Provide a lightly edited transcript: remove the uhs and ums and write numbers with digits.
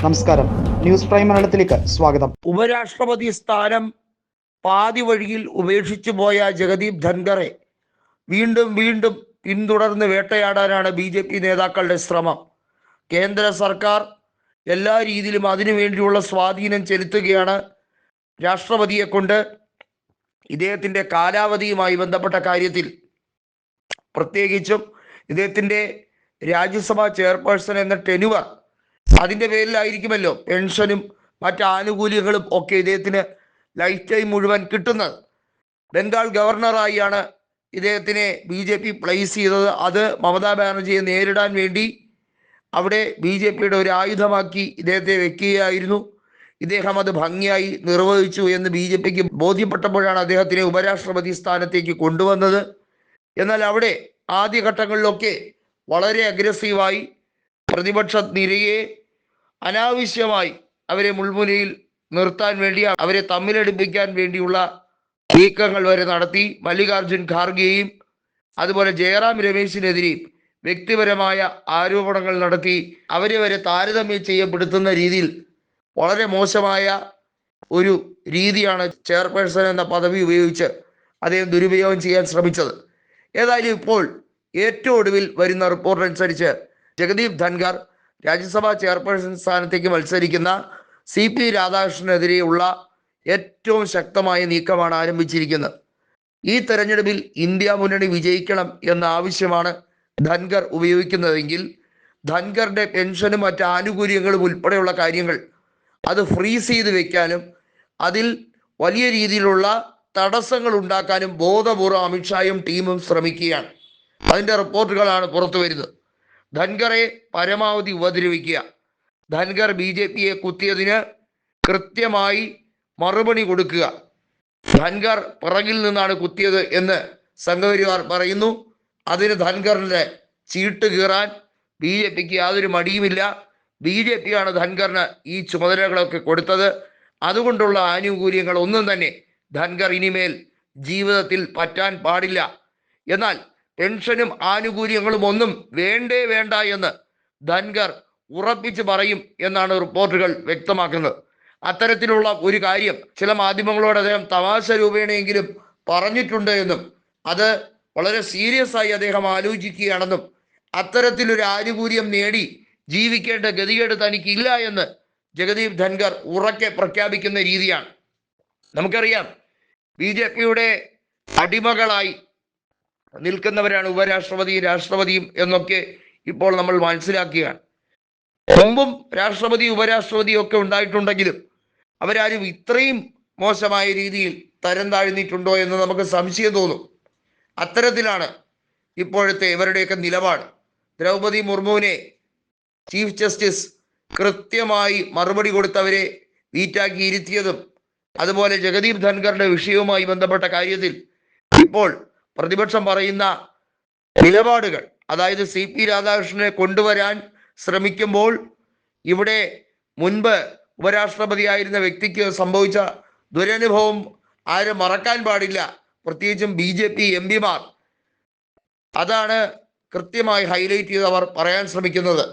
നമസ്കാരം, news prime മലയാളത്തിലേക്ക് സ്വാഗതം. ഉപരാഷ്ട്രപതി സ്ഥാനം പാതി വഴിയിൽ ഉപേക്ഷിച്ചു പോയ ജഗദീപ് ധൻഖറെ വീണ്ടും വീണ്ടും പിന്തുടർന്ന് വേട്ടയാടാനാണ് BJP നേതാക്കളുടെ ശ്രമം. കേന്ദ്ര സർക്കാർ എല്ലാ രീതിയിലും അതിനുവേണ്ടിയുള്ള സ്വാധീനം ചെലുത്തുകയാണ്. രാഷ്ട്രപതിയെ കൊണ്ട് ഇദ്ദേഹത്തിൻ്റെ കാലാവധിയുമായി ബന്ധപ്പെട്ട കാര്യത്തിൽ, പ്രത്യേകിച്ചും ഇദ്ദേഹത്തിൻ്റെ രാജ്യസഭാ ചെയർപേഴ്സൺ എന്ന ടെനുവർ, അതിൻ്റെ പേരിലായിരിക്കുമല്ലോ പെൻഷനും മറ്റ് ആനുകൂല്യങ്ങളും ഒക്കെ ഇദ്ദേഹത്തിന് ലൈഫ് ടൈം മുഴുവൻ കിട്ടുന്നത്. ബംഗാൾ ഗവർണറായാണ് ഇദ്ദേഹത്തിനെ BJP പ്ലേസ് ചെയ്തത്. അത് മമതാ ബാനർജിയെ നേരിടാൻ വേണ്ടി അവിടെ BJPയുടെ ഒരു ആയുധമാക്കി ഇദ്ദേഹത്തെ വെക്കുകയായിരുന്നു. ഇദ്ദേഹം അത് ഭംഗിയായി നിർവഹിച്ചു എന്ന് BJPക്ക് ബോധ്യപ്പെട്ടപ്പോഴാണ് അദ്ദേഹത്തിനെ ഉപരാഷ്ട്രപതി സ്ഥാനത്തേക്ക് കൊണ്ടുവന്നത്. എന്നാൽ അവിടെ ആദ്യഘട്ടങ്ങളിലൊക്കെ വളരെ അഗ്രസീവായി പ്രതിപക്ഷ നിരയെ അനാവശ്യമായി അവരെ മുൾമുനയിൽ നിർത്താൻ വേണ്ടി, അവരെ തമ്മിലടിപ്പിക്കാൻ വേണ്ടിയുള്ള നീക്കങ്ങൾ വരെ നടത്തി. മല്ലികാർജുൻ ഖാർഗെയും അതുപോലെ ജയറാം രമേശിനെതിരെയും വ്യക്തിപരമായ ആരോപണങ്ങൾ നടത്തി അവരെ വരെ താരതമ്യം ചെയ്യപ്പെടുത്തുന്ന രീതിയിൽ വളരെ മോശമായ ഒരു രീതിയാണ് ചെയർപേഴ്സൺ എന്ന പദവി ഉപയോഗിച്ച് അദ്ദേഹം ദുരുപയോഗം ചെയ്യാൻ ശ്രമിച്ചത്. ഏതായാലും ഇപ്പോൾ ഏറ്റവും ഒടുവിൽ വരുന്ന റിപ്പോർട്ട് അനുസരിച്ച് ജഗദീപ് ധൻഖർ രാജ്യസഭാ ചെയർപേഴ്സൺ സ്ഥാനത്തേക്ക് മത്സരിക്കുന്ന CP രാധാകൃഷ്ണനെതിരെയുള്ള ഏറ്റവും ശക്തമായ നീക്കമാണ് ആരംഭിച്ചിരിക്കുന്നത്. ഈ തെരഞ്ഞെടുപ്പിൽ ഇന്ത്യ മുന്നണി വിജയിക്കണം എന്ന ആവശ്യമാണ് ധൻഖർ ഉപയോഗിക്കുന്നതെങ്കിൽ ധൻഖറിൻ്റെ പെൻഷനും മറ്റ് ആനുകൂല്യങ്ങളും ഉൾപ്പെടെയുള്ള കാര്യങ്ങൾ അത് ഫ്രീസ് ചെയ്ത് വെക്കാനും അതിൽ വലിയ രീതിയിലുള്ള തടസ്സങ്ങൾ ഉണ്ടാക്കാനും ബോധപൂർവ്വം അമിത്ഷായും ടീമും ശ്രമിക്കുകയാണ്. അതിൻ്റെ റിപ്പോർട്ടുകളാണ് പുറത്തു വരുന്നത്. ധൻഖറെ പരമാവധി ഉപദ്രവിക്കുക, ധൻഖർ BJPയെ കുത്തിയതിന് കൃത്യമായി മറുപടി കൊടുക്കുക. ധൻഖർ പിറകിൽ നിന്നാണ് കുത്തിയത് എന്ന് സംഘപരിവാർ പറയുന്നു. അതിന് ധൻഖറിൻ്റെ ചീട്ട് കീറാൻ BJPക്ക് യാതൊരു മടിയുമില്ല. BJPയാണ് ധൻഖറിന് ഈ ചുമതലകളൊക്കെ കൊടുത്തത്. അതുകൊണ്ടുള്ള ആനുകൂല്യങ്ങൾ ഒന്നും തന്നെ ധൻഖർ ഇനിമേൽ ജീവിതത്തിൽ പറ്റാൻ പാടില്ല. എന്നാൽ പെൻഷനും ആനുകൂല്യങ്ങളും ഒന്നും വേണ്ട എന്ന് ധൻഖർ ഉറപ്പിച്ച് പറയും എന്നാണ് റിപ്പോർട്ടുകൾ വ്യക്തമാക്കുന്നത്. അത്തരത്തിലുള്ള ഒരു കാര്യം ചില മാധ്യമങ്ങളോട് അദ്ദേഹം തമാശ രൂപേണയെങ്കിലും പറഞ്ഞിട്ടുണ്ട് എന്നും അത് വളരെ സീരിയസ് ആയി അദ്ദേഹം ആലോചിക്കുകയാണെന്നും അത്തരത്തിലൊരു ആനുകൂല്യം നേടി ജീവിക്കേണ്ട ഗതികേട് തനിക്കില്ല എന്ന് ജഗദീപ് ധൻഖർ ഉറക്കെ പ്രഖ്യാപിക്കുന്ന രീതിയാണ്. നമുക്കറിയാം, BJPയുടെ അടിമകളായി നിൽക്കുന്നവരാണ് ഉപരാഷ്ട്രപതിയും രാഷ്ട്രപതിയും എന്നൊക്കെ ഇപ്പോൾ നമ്മൾ മനസ്സിലാക്കുകയാണ്. മുമ്പും രാഷ്ട്രപതി ഉപരാഷ്ട്രപതിയും ഒക്കെ ഉണ്ടായിട്ടുണ്ടെങ്കിലും അവരാരും ഇത്രയും മോശമായ രീതിയിൽ തരം താഴ്ന്നിട്ടുണ്ടോ എന്ന് നമുക്ക് സംശയം തോന്നും. അത്തരത്തിലാണ് ഇപ്പോഴത്തെ ഇവരുടെയൊക്കെ നിലപാട്. ദ്രൗപദി മുർമുവിനെ ചീഫ് ജസ്റ്റിസ് കൃത്യമായി മറുപടി കൊടുത്തവരെ വീറ്റാക്കി ഇരുത്തിയതും, അതുപോലെ ജഗദീപ് ധൻഖറിന്റെ വിഷയവുമായി ബന്ധപ്പെട്ട കാര്യത്തിൽ ഇപ്പോൾ പ്രതിപക്ഷം പറയുന്ന നിലപാടുകൾ, അതായത് CP രാധാകൃഷ്ണനെ കൊണ്ടുവരാൻ ശ്രമിക്കുമ്പോൾ ഇവിടെ മുൻപ് ഉപരാഷ്ട്രപതിയായിരുന്ന വ്യക്തിക്ക് സംഭവിച്ച ദുരനുഭവം ആരും മറക്കാൻ പാടില്ല, പ്രത്യേകിച്ചും BJP MPമാർ. അതാണ് കൃത്യമായി ഹൈലൈറ്റ് ചെയ്ത് അവർ പറയാൻ ശ്രമിക്കുന്നത്.